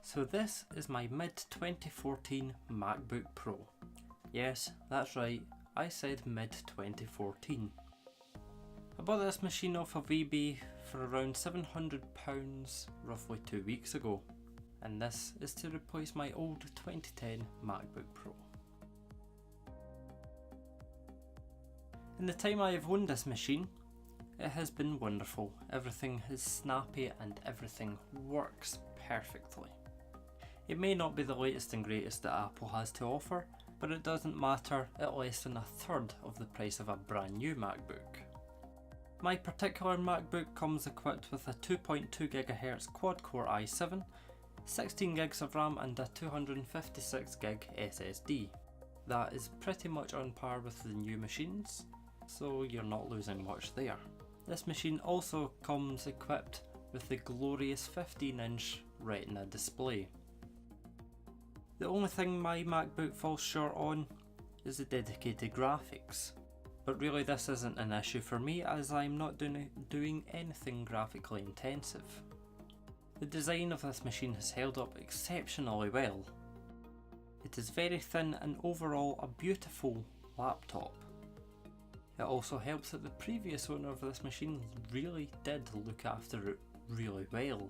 So this is my mid-2014 MacBook Pro. Yes, that's right, I said mid-2014. I bought this machine off of eBay for around £700 roughly 2 weeks ago, and this is to replace my old 2010 MacBook Pro. In the time I have owned this machine, it has been wonderful. Everything is snappy and everything works perfectly. It may not be the latest and greatest that Apple has to offer, but it doesn't matter at less than a third of the price of a brand new MacBook. My particular MacBook comes equipped with a 2.2 GHz quad-core i7, 16 gigs of RAM and a 256 gig SSD. That is pretty much on par with the new machines, so you're not losing much there. This machine also comes equipped with the glorious 15-inch Retina display. The only thing my MacBook falls short on is the dedicated graphics. But really this isn't an issue for me, as I'm not doing anything graphically intensive. The design of this machine has held up exceptionally well. It is very thin and overall a beautiful laptop. It also helps that the previous owner of this machine really did look after it really well.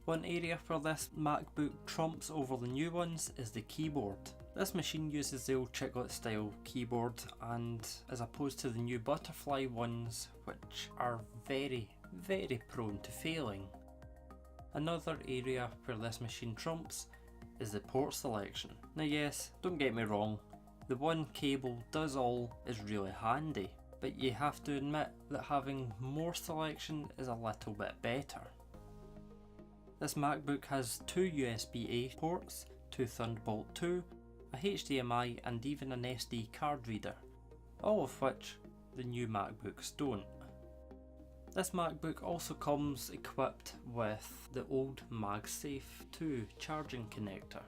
One area where this MacBook trumps over the new ones is the keyboard. This machine uses the old chiclet style keyboard, and as opposed to the new butterfly ones, which are very prone to failing. Another area where this machine trumps is the port selection. Now yes, don't get me wrong, the one cable does all is really handy, but you have to admit that having more selection is a little bit better. This MacBook has 2 USB-A ports, 2 Thunderbolt 2, a HDMI and even an SD card reader, all of which the new MacBooks don't. This MacBook also comes equipped with the old MagSafe 2 charging connector.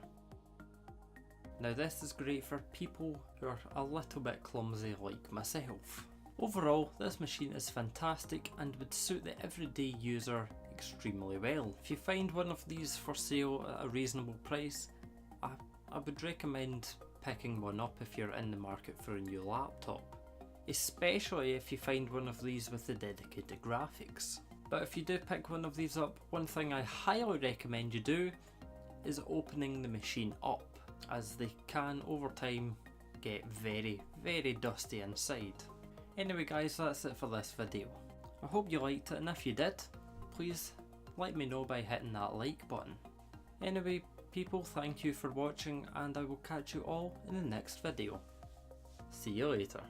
Now this is great for people who are a little bit clumsy like myself. Overall, this machine is fantastic and would suit the everyday user extremely well. If you find one of these for sale at a reasonable price, I would recommend picking one up if you're in the market for a new laptop, especially if you find one of these with the dedicated graphics. But if you do pick one of these up, one thing I highly recommend you do is opening the machine up, as they can over time get very dusty inside. Anyway guys, that's it for this video. I hope you liked it, and if you did, please let me know by hitting that like button. Anyway people, thank you for watching, and I will catch you all in the next video. See you later.